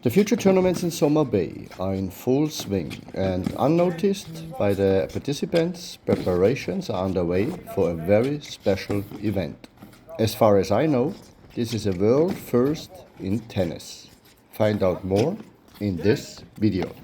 The future tournaments in Summer Bay are in full swing, and unnoticed by the participants, preparations are underway for a very special event. As far as I know, this is a world first in tennis. Find out more in this video.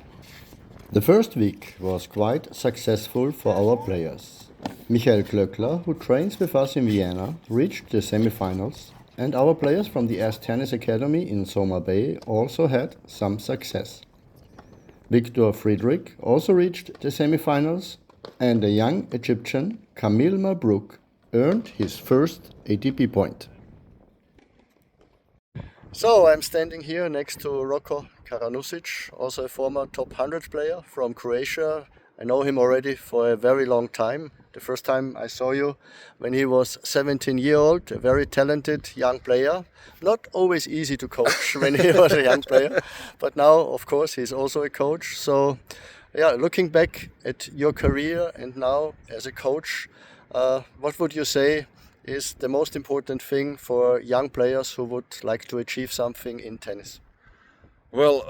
The first week was quite successful for our players. Michael Klöckler, who trains with us in Vienna, reached the semifinals, and our players from the AS Tennis Academy in Summer Bay also had some success. Victor Friedrich also reached the semifinals, and the young Egyptian Kamil Mabrouk earned his first ATP point. So I'm standing here next to Roko Karanusic, also a former top 100 player from Croatia. I know him already for a very long time. The first time I saw you when he was 17-year-old, a very talented young player. Not always easy to coach when he was a young player, but now of course he's also a coach. So yeah, looking back at your career and now as a coach, what would you say is the most important thing for young players who would like to achieve something in tennis? Well,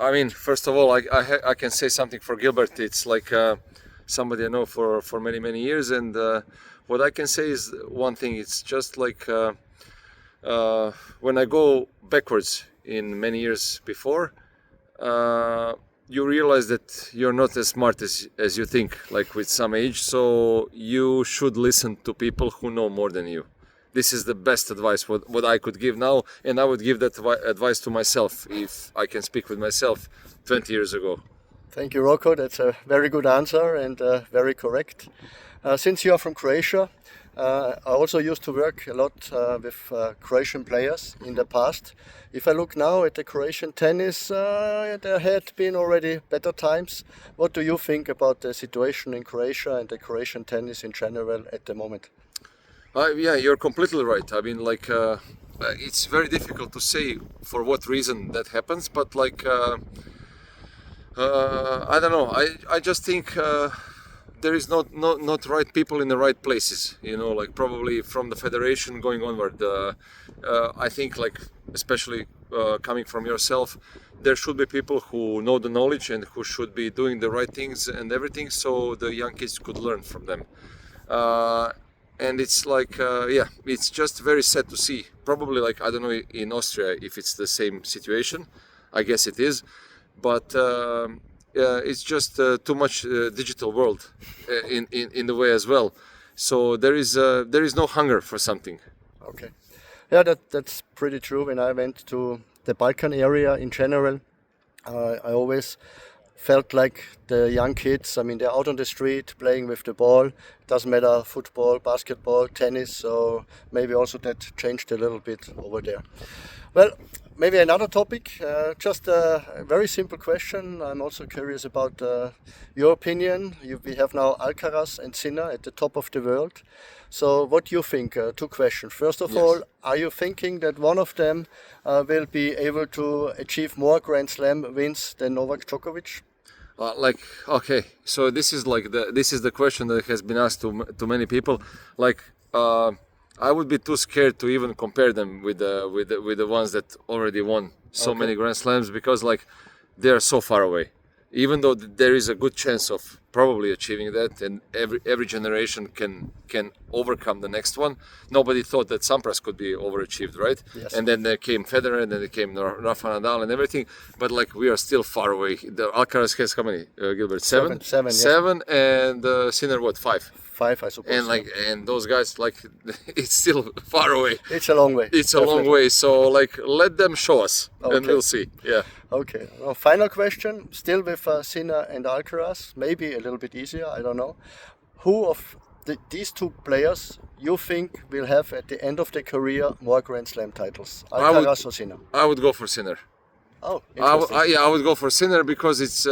I mean, first of all, I can say something for Gilbert. It's like somebody I know for many years, and what I can say is one thing. It's just like when I go backwards in many years before, you realize that you're not as smart as you think, like with some age. So you should listen to people who know more than you. This is the best advice what I could give now, and I would give that advice to myself if I can speak with myself 20 years ago. Thank you, Rocco. That's a very good answer and very correct. Since you are from Croatia, I also used to work a lot with Croatian players in the past. If I look now at the Croatian tennis, there had been already better times. What do you think about the situation in Croatia and the Croatian tennis in general at the moment? Yeah, you're completely right. I mean, like, it's very difficult to say for what reason that happens, but like, I don't know. I just think there is not right people in the right places. You know, like probably from the federation going onward. I think, like, especially coming from yourself, there should be people who know the knowledge and who should be doing the right things and everything, so the young kids could learn from them. And it's like, yeah, it's just very sad to see. Probably, like, I don't know in Austria if it's the same situation. I guess it is, but it's just too much digital world in the way as well. So there is no hunger for something. Okay, yeah, that's pretty true. When I went to the Balkan area in general, I always felt like the young kids, I mean, they're out on the street playing with the ball. It doesn't matter, football, basketball, tennis, so maybe also that changed a little bit over there. Well, maybe another topic, just a very simple question. I'm also curious about your opinion. We have now Alcaraz and Sinner at the top of the world. So what do you think? Two questions. First of all, are you thinking that one of them will be able to achieve more Grand Slam wins than Novak Djokovic? Like, okay, so this is the question that has been asked to many people. Like, I would be too scared to even compare them with the ones that already won so many Grand Slams, because like they are so far away. Even though there is a good chance of probably achieving that, and every generation can overcome the next one. Nobody thought that Sampras could be overachieved, right? Yes. And then there came Federer, and then there came Rafa Nadal and everything. But like we are still far away. The Alcaraz has how many? Gilbert, seven, Seven, and Sinner what, 5? 5, I suppose. And like, and those guys, like, it's still far away. It's a long way. It's a long way. So like, let them show us, and we'll see. Yeah. Okay. Well, final question, still with Sinner and Alcaraz, maybe a little bit easier, I don't know. Who of these two players you think will have at the end of their career more Grand Slam titles, Alcaraz or Sinner? I would go for Sinner. Oh, interesting. I would go for Sinner because it's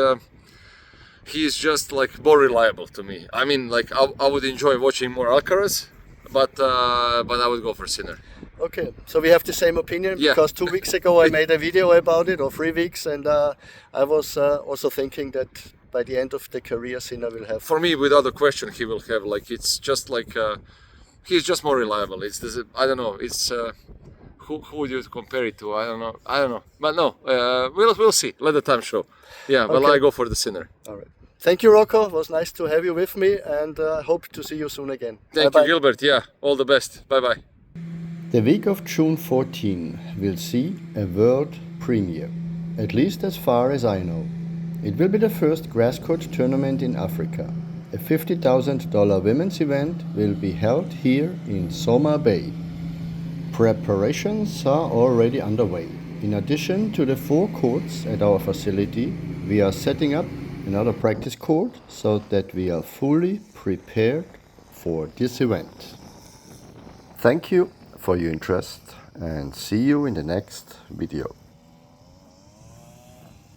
he is just like more reliable to me. I mean, like I would enjoy watching more Alcaraz, but I would go for Sinner. Okay, so we have the same opinion, because 2 weeks ago I made a video about it, or 3 weeks, and I was also thinking that by the end of the career Sinner will have. For me, without a question, he will have, like, it's just like he's just more reliable. It's I don't know. It's who would you compare it to? I don't know. But no, we'll see. Let the time show. Yeah, well, Okay. I go for the sinner. All right. Thank you, Rocco. It was nice to have you with me, and I hope to see you soon again. Thank Bye-bye. you, Gilbert. Yeah, all the best. Bye bye. The week of June 14 will see a world premiere, at least as far as I know. It will be the first grass court tournament in Africa. A $50,000 women's event will be held here in Soma Bay. Preparations are already underway. In addition to the 4 courts at our facility, we are setting up another practice court so that we are fully prepared for this event. Thank you for your interest and see you in the next video.